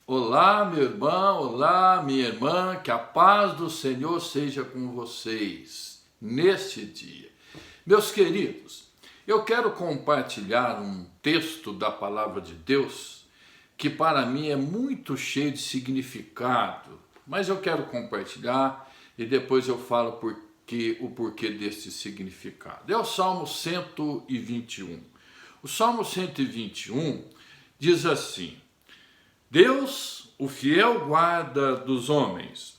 Olá, meu irmão, olá, minha irmã, que a paz do Senhor seja com vocês neste dia. Meus queridos, eu quero compartilhar um texto da palavra de Deus que para mim é muito cheio de significado, mas eu quero compartilhar e depois eu falo o porquê desse significado. É o Salmo 121. O Salmo 121 diz assim: Deus, o fiel guarda dos homens.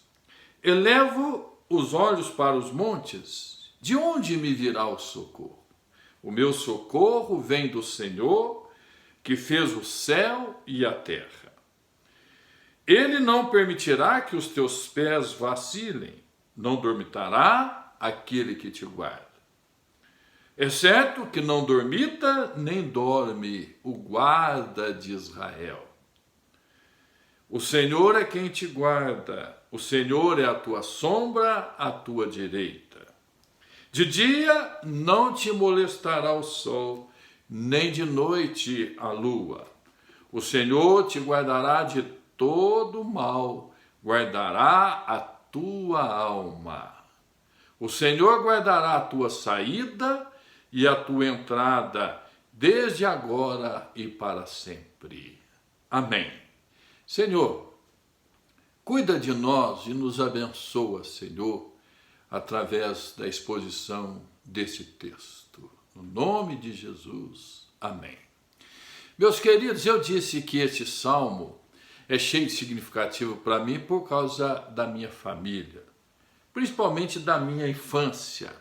Elevo os olhos para os montes. De onde me virá o socorro? O meu socorro vem do Senhor, que fez o céu e a terra. Ele não permitirá que os teus pés vacilem, não dormitará aquele que te guarda. É certo que não dormita nem dorme o guarda de Israel. O Senhor é quem te guarda, o Senhor é a tua sombra, à tua direita. De dia não te molestará o sol, nem de noite a lua. O Senhor te guardará de todo mal, guardará a tua alma. O Senhor guardará a tua saída e a tua entrada, desde agora e para sempre. Amém. Senhor, cuida de nós e nos abençoa, Senhor, através da exposição desse texto. No nome de Jesus, amém. Meus queridos, eu disse que este salmo é cheio de significativo para mim por causa da minha família, principalmente da minha infância.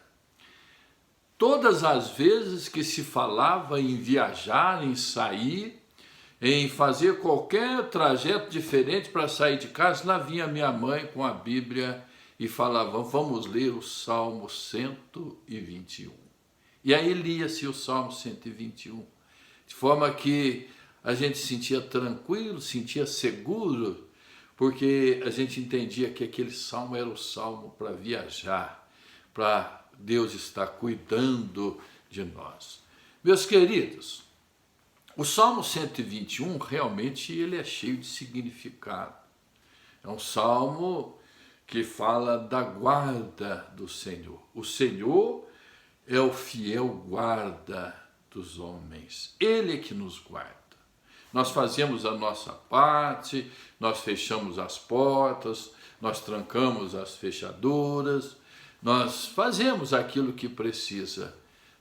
Todas as vezes que se falava em viajar, em sair, em fazer qualquer trajeto diferente para sair de casa, lá vinha minha mãe com a Bíblia e falava: vamos ler o Salmo 121. E aí lia-se o Salmo 121, de forma que a gente se sentia tranquilo, sentia seguro, porque a gente entendia que aquele salmo era o salmo para viajar, para Deus estar cuidando de nós. Meus queridos, o Salmo 121 realmente ele é cheio de significado. É um salmo que fala da guarda do Senhor. O Senhor é o fiel guarda dos homens. Ele é que nos guarda. Nós fazemos a nossa parte, nós fechamos as portas, nós trancamos as fechaduras, nós fazemos aquilo que precisa,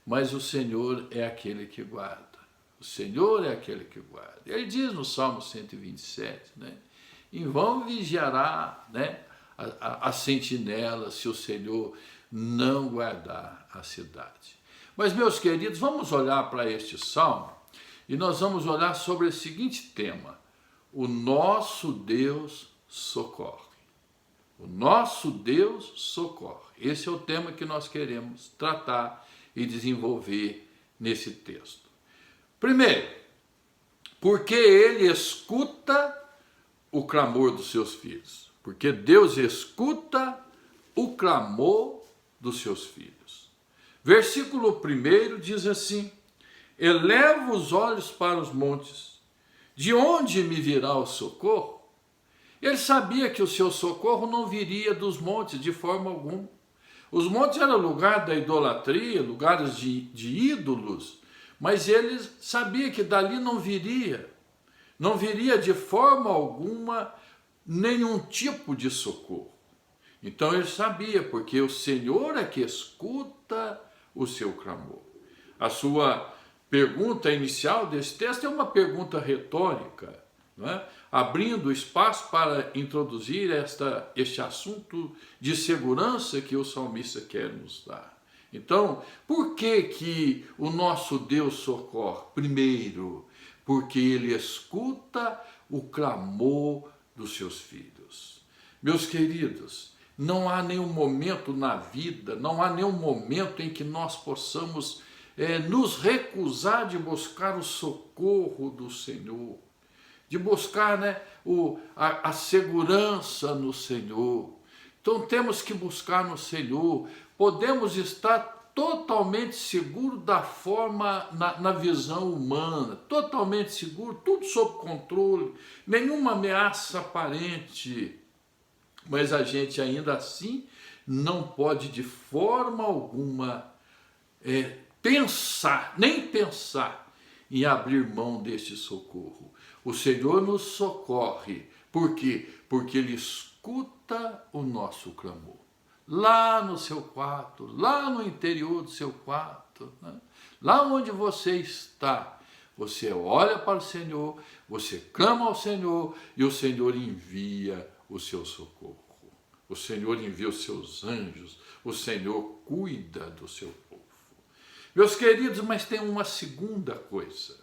mas o Senhor é aquele que guarda. O Senhor é aquele que guarda. Ele diz no Salmo 127, em vão vigiará, a sentinela se o Senhor não guardar a cidade. Mas, meus queridos, vamos olhar para este salmo e nós vamos olhar sobre o seguinte tema: o nosso Deus socorre. O nosso Deus socorre. Esse é o tema que nós queremos tratar e desenvolver nesse texto. Primeiro, porque ele escuta o clamor dos seus filhos. Porque Deus escuta o clamor dos seus filhos. Versículo 1 diz assim: eleva os olhos para os montes. De onde me virá o socorro? Ele sabia que o seu socorro não viria dos montes de forma alguma. Os montes eram lugar da idolatria, lugares de ídolos, mas ele sabia que dali não viria de forma alguma nenhum tipo de socorro. Então ele sabia, porque o Senhor é que escuta o seu clamor. A sua pergunta inicial desse texto é uma pergunta retórica, abrindo espaço para introduzir este assunto de segurança que o salmista quer nos dar. Então, por que o nosso Deus socorre? Primeiro, porque ele escuta o clamor dos seus filhos. Meus queridos, não há nenhum momento na vida, não há nenhum momento em que nós possamos nos recusar de buscar o socorro do Senhor, de buscar a segurança no Senhor. Então temos que buscar no Senhor. Podemos estar totalmente seguro da forma, na visão humana, totalmente seguro, tudo sob controle, nenhuma ameaça aparente. Mas a gente ainda assim não pode de forma alguma nem pensar em abrir mão deste socorro. O Senhor nos socorre. Por quê? Porque Ele escuta o nosso clamor. Lá no seu quarto, lá no interior do seu quarto, né? Lá onde você está, você olha para o Senhor, você clama ao Senhor e o Senhor envia o seu socorro. O Senhor envia os seus anjos, o Senhor cuida do seu povo. Meus queridos, mas tem uma segunda coisa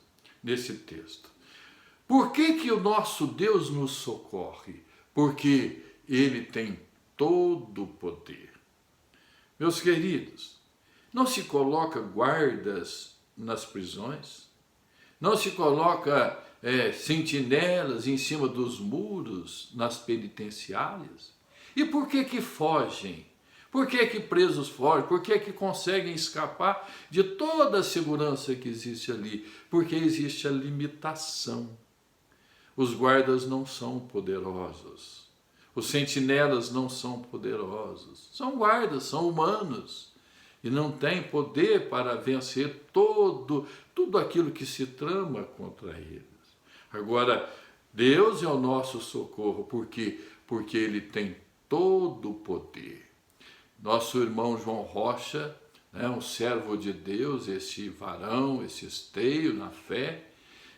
nesse texto. Por que o nosso Deus nos socorre? Porque Ele tem todo o poder. Meus queridos, não se coloca guardas nas prisões, não se coloca sentinelas em cima dos muros nas penitenciárias. E por que fogem? Por que presos fogem? Por que conseguem escapar de toda a segurança que existe ali? Porque existe a limitação. Os guardas não são poderosos. Os sentinelas não são poderosos. São guardas, são humanos. E não têm poder para vencer tudo aquilo que se trama contra eles. Agora, Deus é o nosso socorro. Por quê? Porque Ele tem todo o poder. Nosso irmão João Rocha, um servo de Deus, esse varão, esse esteio na fé,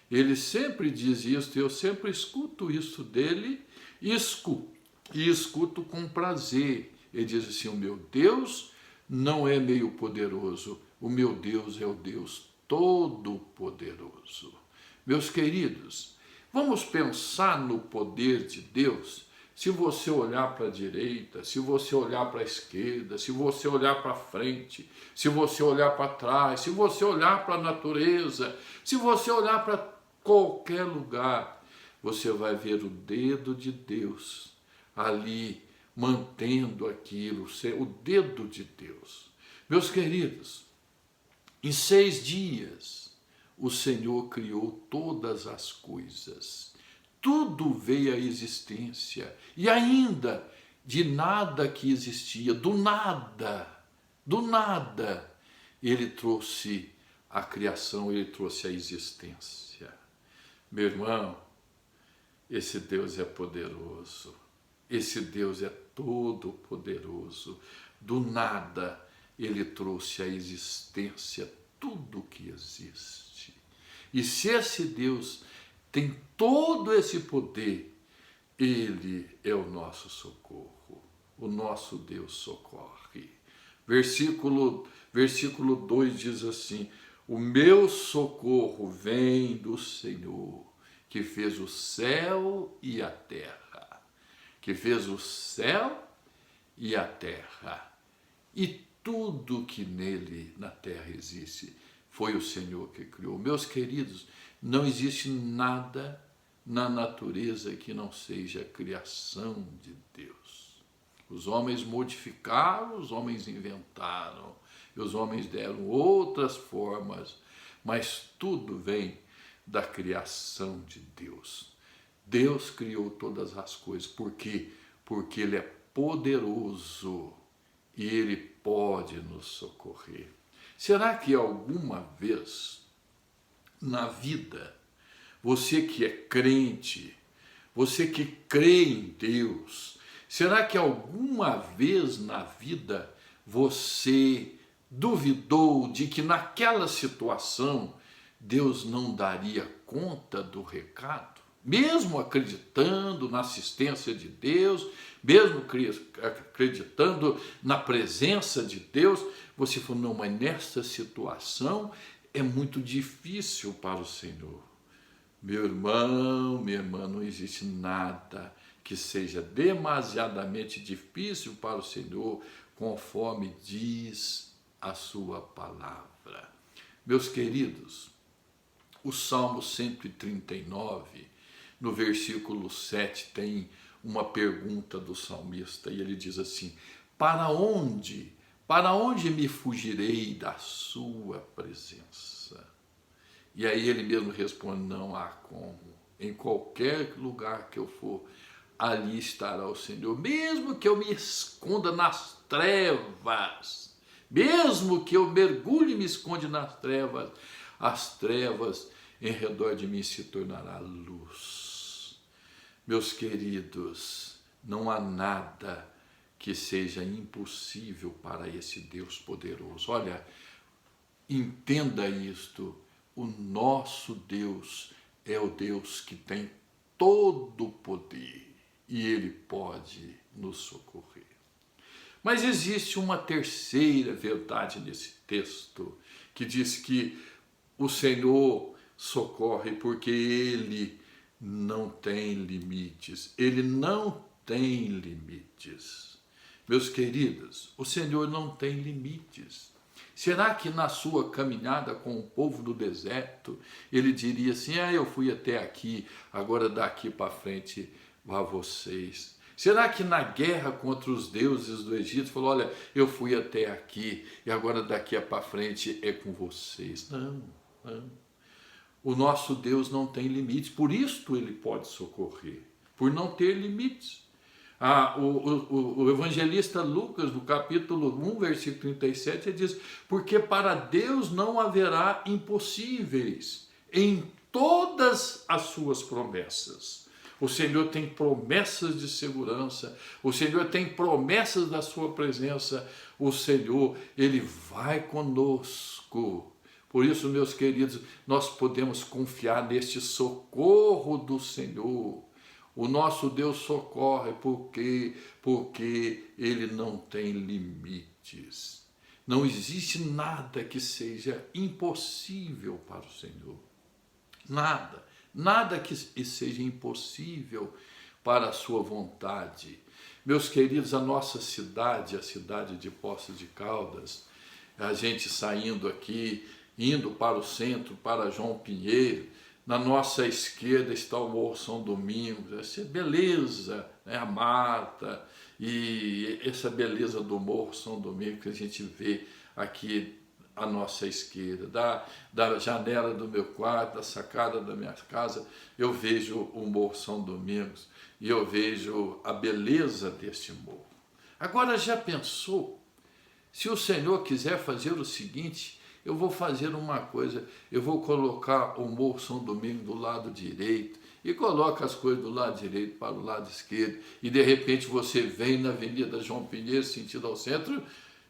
ele sempre diz isso, eu sempre escuto isso dele e escuto com prazer. Ele diz assim: o meu Deus não é meio poderoso, o meu Deus é o Deus todo-poderoso. Meus queridos, vamos pensar no poder de Deus. Se você olhar para a direita, se você olhar para a esquerda, se você olhar para frente, se você olhar para trás, se você olhar para a natureza, se você olhar para qualquer lugar, você vai ver o dedo de Deus ali mantendo aquilo, o dedo de Deus. Meus queridos, em 6 dias o Senhor criou todas as coisas. Tudo veio à existência, e ainda de nada que existia, do nada, Ele trouxe a criação, Ele trouxe a existência. Meu irmão, esse Deus é poderoso, esse Deus é todo poderoso. Do nada Ele trouxe à existência tudo o que existe. E se esse Deus tem todo esse poder, Ele é o nosso socorro, o nosso Deus socorre. Versículo 2 diz assim: o meu socorro vem do Senhor, que fez o céu e a terra. Que fez o céu e a terra. E tudo que nele, na terra, existe, foi o Senhor que criou. Meus queridos, não existe nada na natureza que não seja a criação de Deus. Os homens modificaram, os homens inventaram, e os homens deram outras formas, mas tudo vem da criação de Deus. Deus criou todas as coisas. Por quê? Porque Ele é poderoso e Ele pode nos socorrer. Será que alguma vez na vida, você que é crente, você que crê em Deus, será que alguma vez na vida você duvidou de que naquela situação Deus não daria conta do recado? Mesmo acreditando na assistência de Deus, mesmo acreditando na presença de Deus, você falou: não, mas nessa situação é muito difícil para o Senhor. Meu irmão, minha irmã, não existe nada que seja demasiadamente difícil para o Senhor, conforme diz a sua palavra. Meus queridos, o Salmo 139, no versículo 7, tem uma pergunta do salmista, e ele diz assim: para onde Para onde me fugirei da sua presença? E aí ele mesmo responde, não há como. Em qualquer lugar que eu for, ali estará o Senhor. Mesmo que eu me esconda nas trevas, mesmo que eu mergulhe e me esconda nas trevas, as trevas em redor de mim se tornará luz. Meus queridos, não há nada que seja impossível para esse Deus poderoso. Olha, entenda isto, o nosso Deus é o Deus que tem todo o poder e Ele pode nos socorrer. Mas existe uma terceira verdade nesse texto, que diz que o Senhor socorre porque Ele não tem limites. Ele não tem limites. Meus queridos, o Senhor não tem limites. Será que na sua caminhada com o povo do deserto, ele diria assim, eu fui até aqui, agora daqui para frente vá vocês? Será que na guerra contra os deuses do Egito, falou, olha, eu fui até aqui e agora daqui para frente é com vocês? Não, não. O nosso Deus não tem limites, por isto ele pode socorrer, por não ter limites. O evangelista Lucas, no capítulo 1, versículo 37, ele diz, porque para Deus não haverá impossíveis em todas as suas promessas. O Senhor tem promessas de segurança, o Senhor tem promessas da sua presença, o Senhor, Ele vai conosco. Por isso, meus queridos, nós podemos confiar neste socorro do Senhor. O nosso Deus socorre porque Ele não tem limites. Não existe nada que seja impossível para o Senhor. Nada. Nada que seja impossível para a sua vontade. Meus queridos, a nossa cidade, a cidade de Poços de Caldas, a gente saindo aqui, indo para o centro, para João Pinheiro, na nossa esquerda está o Morro São Domingos, essa beleza, né, a mata, e essa beleza do Morro São Domingos que a gente vê aqui à nossa esquerda, da janela do meu quarto, da sacada da minha casa, eu vejo o Morro São Domingos e eu vejo a beleza deste morro. Agora, já pensou, se o Senhor quiser fazer o seguinte, eu vou fazer uma coisa, eu vou colocar o Morro São Domingos do lado direito e coloca as coisas do lado direito para o lado esquerdo e de repente você vem na Avenida João Pinheiro, sentido ao centro,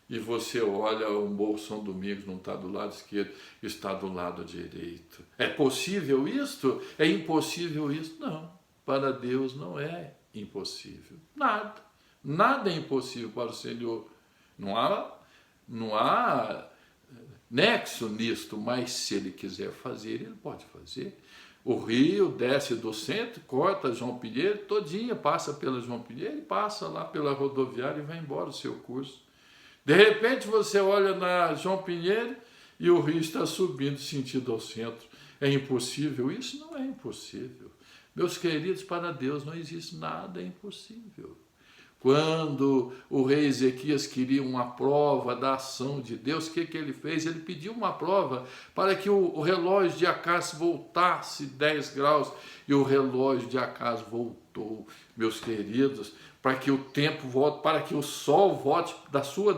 e você olha, o Morro São Domingos não está do lado esquerdo, está do lado direito. É possível isto? É impossível isso? Não, para Deus não é impossível. Nada é impossível para o Senhor. Não há nexo nisto, mas se ele quiser fazer, ele pode fazer. O rio desce do centro, corta João Pinheiro todinha, passa pela João Pinheiro e passa lá pela rodoviária e vai embora o seu curso. De repente você olha na João Pinheiro e o rio está subindo sentido ao centro. É impossível? Isso não é impossível. Meus queridos, para Deus não existe nada impossível. Quando o rei Ezequias queria uma prova da ação de Deus, o que ele fez? Ele pediu uma prova para que o relógio de Acás voltasse 10 graus, e o relógio de Acás voltou, meus queridos, para que o tempo volte, para que o sol volte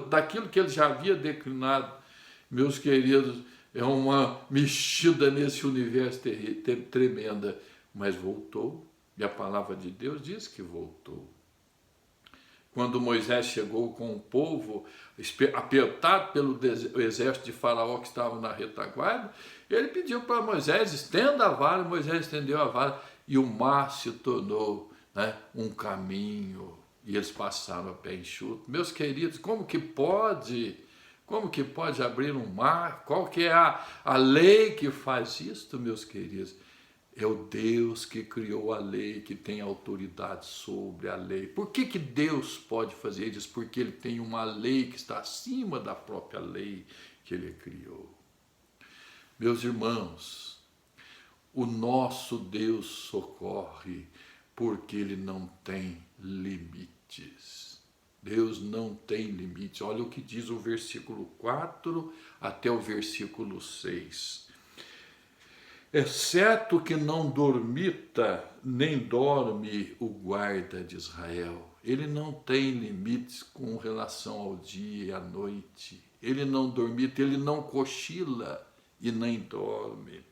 daquilo que ele já havia declinado. Meus queridos, é uma mexida nesse universo tremenda, mas voltou, e a palavra de Deus diz que voltou. Quando Moisés chegou com o povo, apertado pelo exército de Faraó que estava na retaguarda, ele pediu para Moisés, estenda a vara, Moisés estendeu a vara, e o mar se tornou, né, um caminho, e eles passaram a pé enxuto. Meus queridos, como que pode abrir um mar? Qual que é a lei que faz isto, meus queridos? É o Deus que criou a lei, que tem autoridade sobre a lei. Por que Deus pode fazer isso? Porque Ele tem uma lei que está acima da própria lei que Ele criou. Meus irmãos, o nosso Deus socorre porque Ele não tem limites. Deus não tem limite. Olha o que diz o versículo 4 até o versículo 6. Exceto que não dormita, nem dorme o guarda de Israel. Ele não tem limites com relação ao dia e à noite. Ele não dormita, ele não cochila e nem dorme.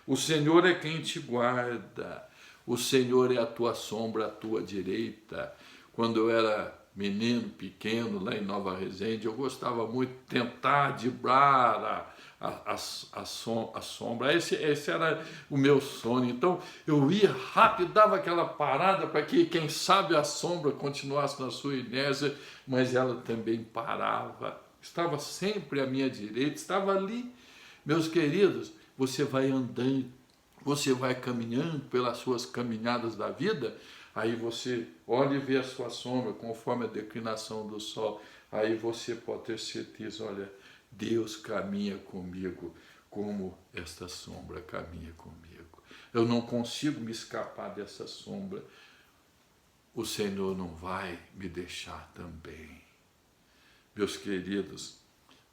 O Senhor é quem te guarda. O Senhor é a tua sombra, a tua direita. Quando eu era menino, pequeno, lá em Nova Resende, eu gostava muito de tentar driblar a sombra. Esse era o meu sonho. Então eu ia rápido, dava aquela parada para que, quem sabe, a sombra continuasse na sua inércia, mas ela também parava. Estava sempre à minha direita, estava ali. Meus queridos, você vai andando, você vai caminhando pelas suas caminhadas da vida, aí você olha e vê a sua sombra conforme a declinação do sol, aí você pode ter certeza, olha, Deus caminha comigo como esta sombra caminha comigo. Eu não consigo me escapar dessa sombra. O Senhor não vai me deixar também. Meus queridos,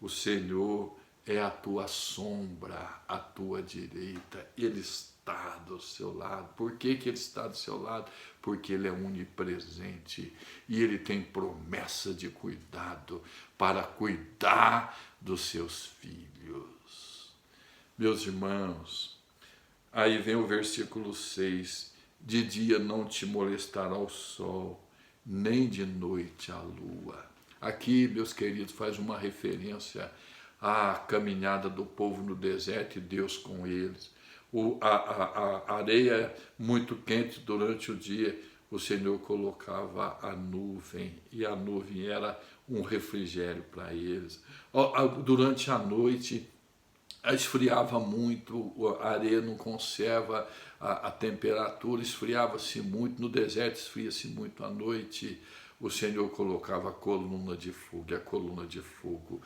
o Senhor é a tua sombra, a tua direita. Ele está do seu lado. Por que Ele está do seu lado? Porque Ele é onipresente e Ele tem promessa de cuidado para cuidar dos seus filhos. Meus irmãos, aí vem o versículo 6. De dia não te molestará o sol, nem de noite a lua. Aqui, meus queridos, faz uma referência à caminhada do povo no deserto e Deus com eles. A areia muito quente durante o dia, o Senhor colocava a nuvem, e a nuvem era um refrigério para eles. Durante a noite, esfriava muito, a areia não conserva a temperatura, esfriava-se muito, no deserto esfria-se muito à noite. O Senhor colocava a coluna de fogo, e a coluna de fogo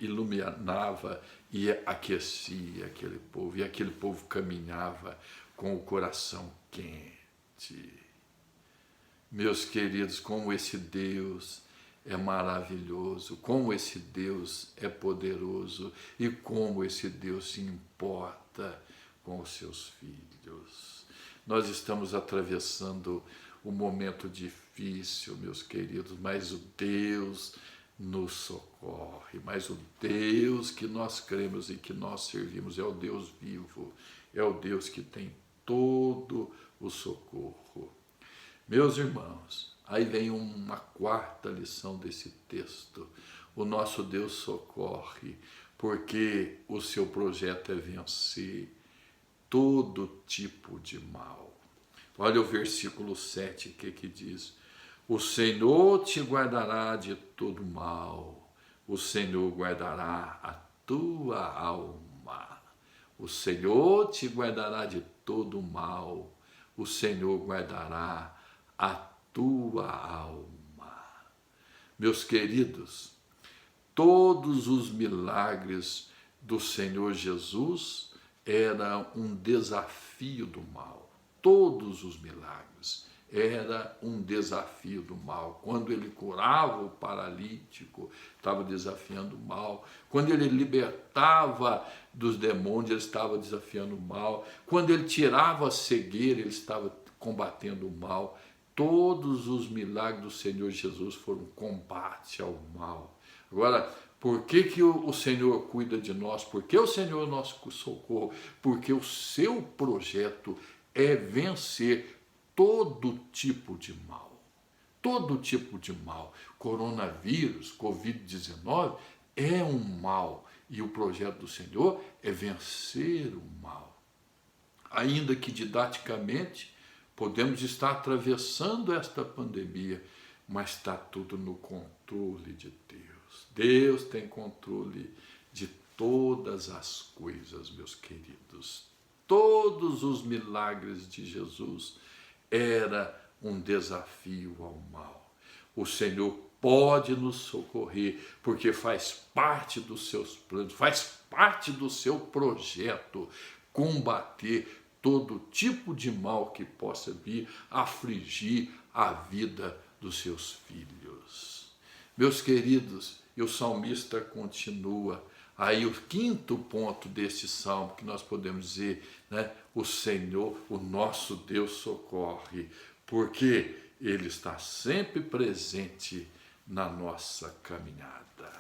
iluminava e aquecia aquele povo, e aquele povo caminhava com o coração quente. Meus queridos, como esse Deus é maravilhoso, como esse Deus é poderoso e como esse Deus se importa com os seus filhos. Nós estamos atravessando um momento difícil, meus queridos, mas o Deus nos socorre, mas o Deus que nós cremos e que nós servimos é o Deus vivo, é o Deus que tem todo o socorro. Meus irmãos, aí vem uma quarta lição desse texto. O nosso Deus socorre, porque o seu projeto é vencer todo tipo de mal. Olha o versículo 7, que diz: o Senhor te guardará de todo mal, o Senhor guardará a tua alma. O Senhor te guardará de todo mal, o Senhor guardará a tua alma. Meus queridos, todos os milagres do Senhor Jesus eram um desafio do mal. Todos os milagres era um desafio do mal. Quando ele curava o paralítico, estava desafiando o mal. Quando ele libertava dos demônios, ele estava desafiando o mal. Quando ele tirava a cegueira, ele estava combatendo o mal. Todos os milagres do Senhor Jesus foram combate ao mal. Agora, por que o Senhor cuida de nós? Por que o Senhor é nosso socorro? Porque o seu projeto é vencer todo tipo de mal. Todo tipo de mal. Coronavírus, Covid-19 é um mal. E o projeto do Senhor é vencer o mal. Ainda que didaticamente podemos estar atravessando esta pandemia, mas está tudo no controle de Deus. Deus tem controle de todas as coisas, meus queridos. Todos os milagres de Jesus era um desafio ao mal. O Senhor pode nos socorrer, porque faz parte dos seus planos, faz parte do seu projeto combater todo tipo de mal que possa vir afligir a vida dos seus filhos. Meus queridos, e o salmista continua. Aí o quinto ponto deste salmo que nós podemos dizer, né? O Senhor, o nosso Deus socorre, porque Ele está sempre presente na nossa caminhada.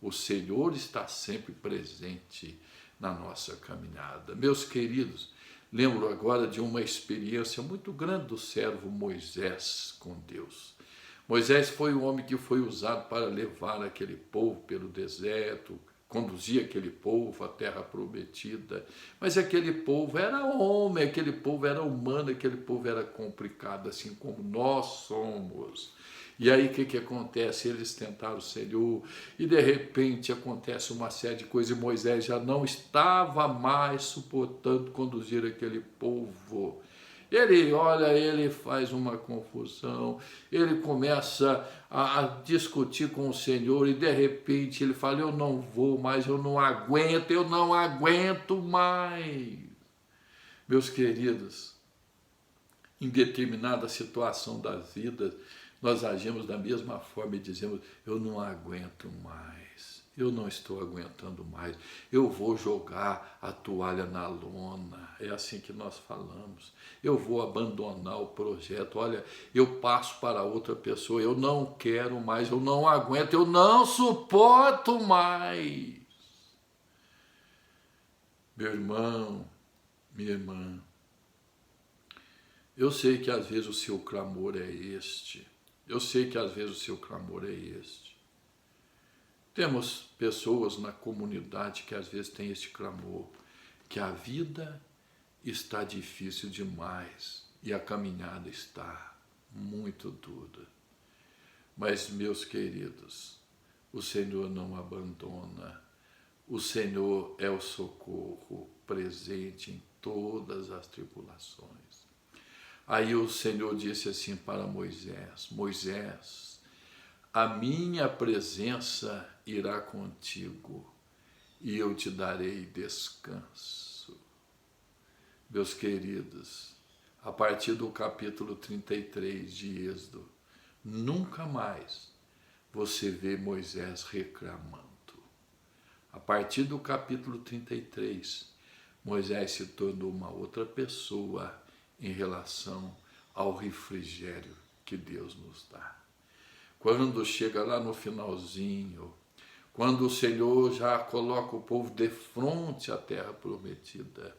O Senhor está sempre presente na nossa caminhada. Meus queridos, lembro agora de uma experiência muito grande do servo Moisés com Deus. Moisés foi o homem que foi usado para levar aquele povo pelo deserto, conduzir aquele povo à terra prometida. Mas aquele povo era homem, aquele povo era humano, aquele povo era complicado, assim como nós somos. E aí o que acontece? Eles tentaram o Senhor e de repente acontece uma série de coisas e Moisés já não estava mais suportando conduzir aquele povo. Ele faz uma confusão, ele começa a discutir com o Senhor e de repente ele fala, eu não vou mais, eu não aguento mais. Meus queridos, em determinada situação da vida, nós agimos da mesma forma e dizemos, eu não aguento mais, eu não estou aguentando mais, eu vou jogar a toalha na lona, é assim que nós falamos, eu vou abandonar o projeto, olha, eu passo para outra pessoa, eu não quero mais, eu não aguento, eu não suporto mais. Meu irmão, minha irmã, eu sei que às vezes o seu clamor é este. Eu sei que às vezes o seu clamor é este. Temos pessoas na comunidade que às vezes têm este clamor, que a vida está difícil demais e a caminhada está muito dura. Mas, meus queridos, o Senhor não abandona. O Senhor é o socorro presente em todas as tribulações. Aí o Senhor disse assim para Moisés, Moisés, a minha presença irá contigo e eu te darei descanso. Meus queridos, a partir do capítulo 33 de Êxodo, nunca mais você vê Moisés reclamando. A partir do capítulo 33, Moisés se tornou uma outra pessoa em relação ao refrigério que Deus nos dá. Quando chega lá no finalzinho, quando o Senhor já coloca o povo de frente à terra prometida,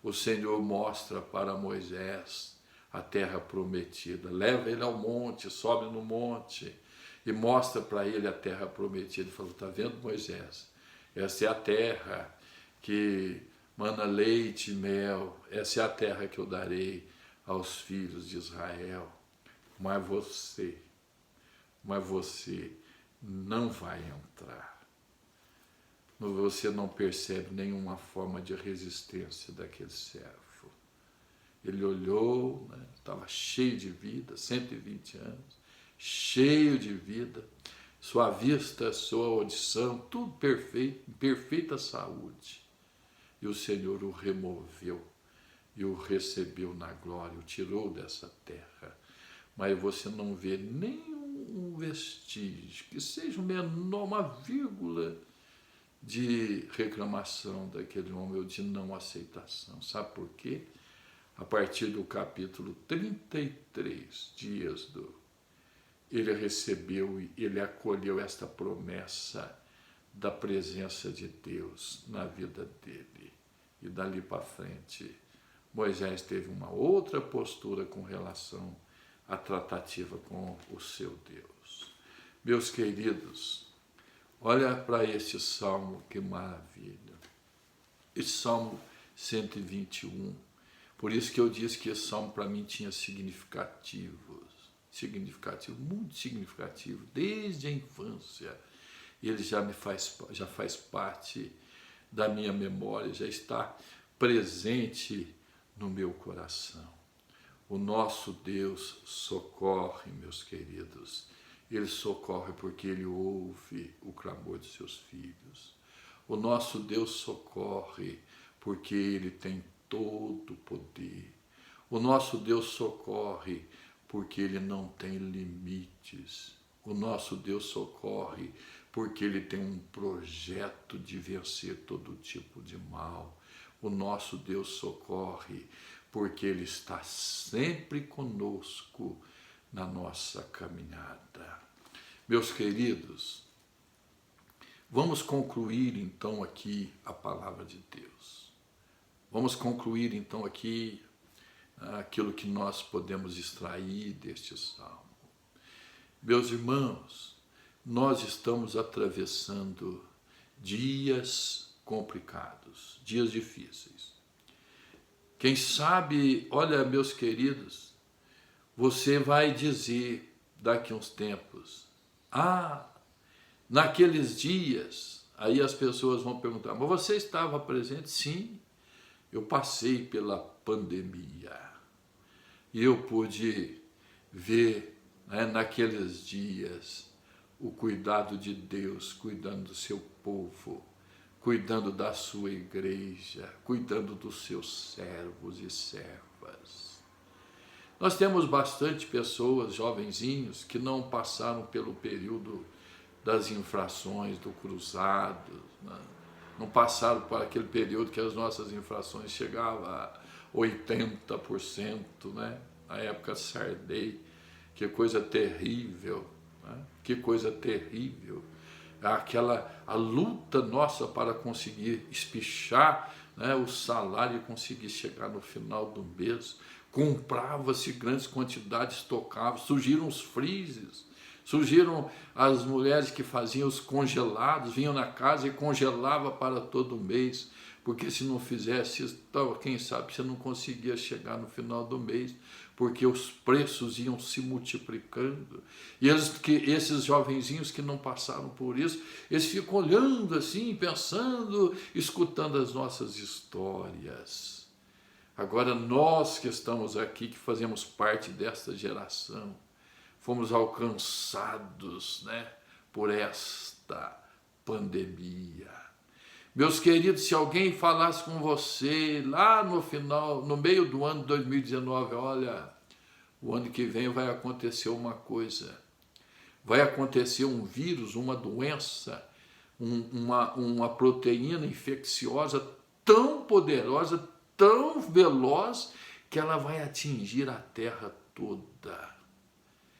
o Senhor mostra para Moisés a terra prometida, leva ele ao monte, sobe no monte e mostra para ele a terra prometida. Ele falou, está vendo, Moisés? Essa é a terra que mana leite e mel, essa é a terra que eu darei aos filhos de Israel, mas você não vai entrar. Você não percebe nenhuma forma de resistência daquele servo. Ele olhou, né, estava cheio de vida, 120 anos, cheio de vida, sua vista, sua audição, tudo perfeito, em perfeita saúde. E o Senhor o removeu e o recebeu na glória, o tirou dessa terra. Mas você não vê nenhum vestígio, que seja uma vírgula de reclamação daquele homem ou de não aceitação. Sabe por quê? A partir do capítulo 33 de Êxodo, ele recebeu e ele acolheu esta promessa da presença de Deus na vida dele. E dali para frente, Moisés teve uma outra postura com relação à tratativa com o seu Deus. Meus queridos, olha para esse salmo, que maravilha. Esse salmo 121. Por isso que eu disse que esse salmo para mim tinha significativo, muito significativo, desde a infância. Ele já faz parte da minha memória, já está presente no meu coração. O nosso Deus socorre, meus queridos. Ele socorre porque Ele ouve o clamor de seus filhos. O nosso Deus socorre porque Ele tem todo o poder. O nosso Deus socorre porque Ele não tem limites. O nosso Deus socorre porque Ele tem um projeto de vencer todo tipo de mal. O nosso Deus socorre porque Ele está sempre conosco na nossa caminhada. Meus queridos, vamos concluir então aqui a palavra de Deus. Vamos concluir então aqui aquilo que nós podemos extrair deste salmo. Meus irmãos, nós estamos atravessando dias complicados, dias difíceis. Quem sabe, olha, meus queridos, você vai dizer daqui a uns tempos, naqueles dias, aí as pessoas vão perguntar, mas você estava presente? Sim, eu passei pela pandemia e eu pude ver, naqueles dias, o cuidado de Deus, cuidando do seu povo, cuidando da sua igreja, cuidando dos seus servos e servas. Nós temos bastante pessoas, jovenzinhos, que não passaram pelo período das infrações, do cruzado, não passaram por aquele período que as nossas infrações chegavam a 80%, na época Sardei. Que coisa terrível, que coisa terrível. A luta nossa para conseguir espichar o salário e conseguir chegar no final do mês. Comprava-se grandes quantidades, tocava, surgiram os freezes, surgiram as mulheres que faziam os congelados, vinham na casa e congelava para todo mês, porque se não fizesse isso, quem sabe você não conseguia chegar no final do mês, porque os preços iam se multiplicando. E esses jovenzinhos que não passaram por isso, eles ficam olhando assim, pensando, escutando as nossas histórias. Agora nós que estamos aqui, que fazemos parte desta geração, fomos alcançados, por esta pandemia. Meus queridos, se alguém falasse com você lá no final, no meio do ano de 2019, olha, o ano que vem vai acontecer uma coisa, vai acontecer um vírus, uma doença, uma proteína infecciosa tão poderosa, tão veloz, que ela vai atingir a Terra toda.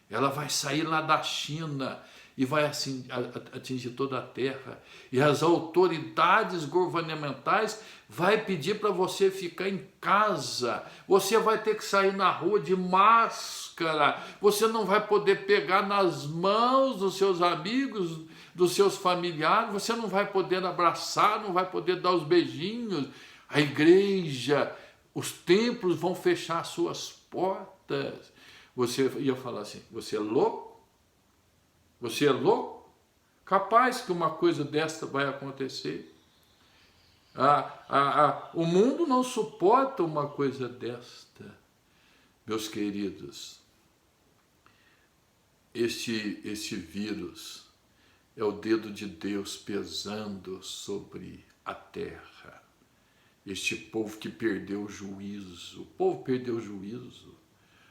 Ela vai sair lá da China e vai assim, atingir toda a terra. E as autoridades governamentais vai pedir para você ficar em casa. Você vai ter que sair na rua de máscara. Você não vai poder pegar nas mãos dos seus amigos, dos seus familiares. Você não vai poder abraçar, não vai poder dar os beijinhos. A igreja, os templos vão fechar suas portas. Você ia falar assim, você é louco? Você é louco? Capaz que uma coisa desta vai acontecer. O mundo não suporta uma coisa desta. Meus queridos, este vírus é o dedo de Deus pesando sobre a terra. Este povo que perdeu o juízo. O povo perdeu o juízo.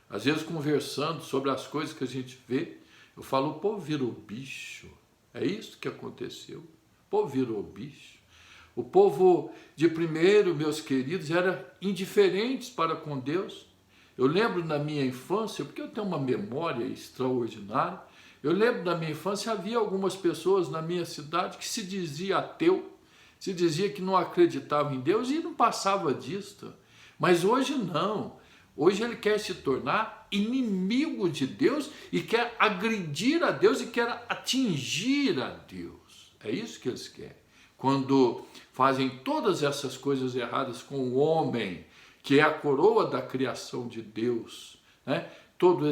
Às vezes, conversando sobre as coisas que a gente vê, eu falo, o povo virou bicho. É isso que aconteceu. O povo virou bicho. O povo de primeiro, meus queridos, era indiferentes para com Deus. Eu lembro na minha infância, porque eu tenho uma memória extraordinária, eu lembro da minha infância, havia algumas pessoas na minha cidade que se dizia ateu, se dizia que não acreditava em Deus e não passava disso. Mas hoje não. Hoje ele quer se tornar inimigo de Deus e quer agredir a Deus e quer atingir a Deus. É isso que eles querem. Quando fazem todas essas coisas erradas com o homem, que é a coroa da criação de Deus, todos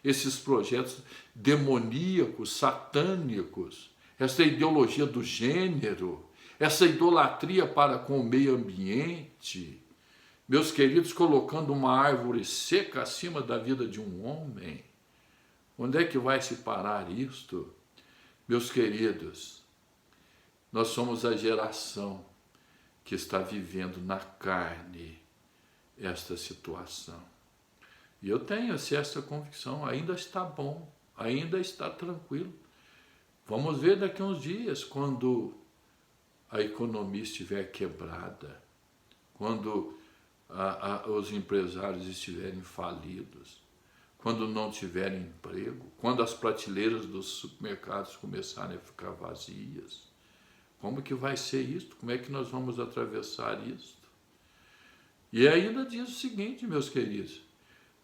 esses projetos demoníacos, satânicos, essa ideologia do gênero, essa idolatria para com o meio ambiente, meus queridos, colocando uma árvore seca acima da vida de um homem. Onde é que vai se parar isto? Meus queridos, nós somos a geração que está vivendo na carne esta situação. E eu tenho essa convicção, ainda está bom, ainda está tranquilo. Vamos ver daqui a uns dias, quando a economia estiver quebrada, quando os empresários estiverem falidos, quando não tiverem emprego, quando as prateleiras dos supermercados começarem a ficar vazias. Como que vai ser isso? Como é que nós vamos atravessar isso? E ainda diz o seguinte, meus queridos,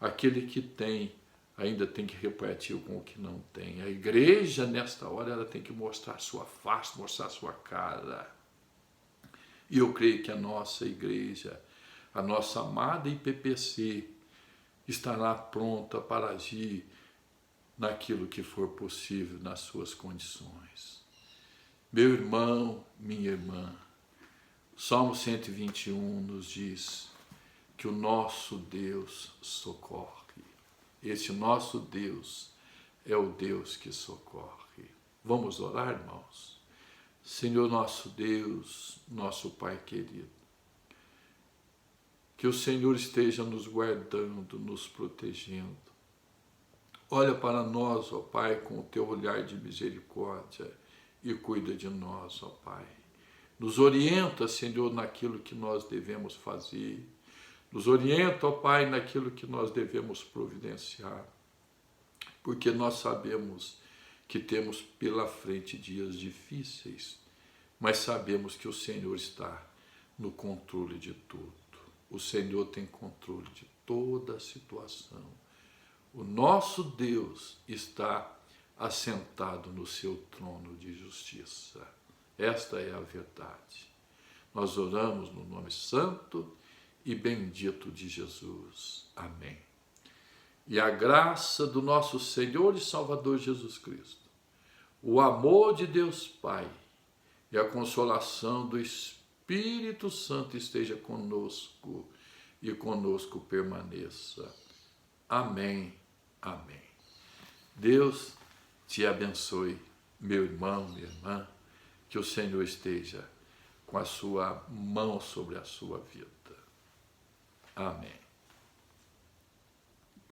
aquele que tem, ainda tem que repartir com o que não tem. A igreja, nesta hora, ela tem que mostrar sua face, mostrar sua cara. E eu creio que a nossa igreja, a nossa amada IPPC, estará pronta para agir naquilo que for possível, nas suas condições. Meu irmão, minha irmã, Salmo 121 nos diz que o nosso Deus socorre. Esse nosso Deus é o Deus que socorre. Vamos orar, irmãos? Senhor nosso Deus, nosso Pai querido, que o Senhor esteja nos guardando, nos protegendo. Olha para nós, ó Pai, com o teu olhar de misericórdia e cuida de nós, ó Pai. Nos orienta, Senhor, naquilo que nós devemos fazer. Nos orienta, ó Pai, naquilo que nós devemos providenciar. Porque nós sabemos que temos pela frente dias difíceis, mas sabemos que o Senhor está no controle de tudo. O Senhor tem controle de toda a situação. O nosso Deus está assentado no seu trono de justiça. Esta é a verdade. Nós oramos no nome santo e bendito de Jesus. Amém. E a graça do nosso Senhor e Salvador Jesus Cristo, o amor de Deus Pai e a consolação do Espírito Santo esteja conosco e conosco permaneça. Amém. Amém. Deus te abençoe, meu irmão, minha irmã, que o Senhor esteja com a sua mão sobre a sua vida. Amém.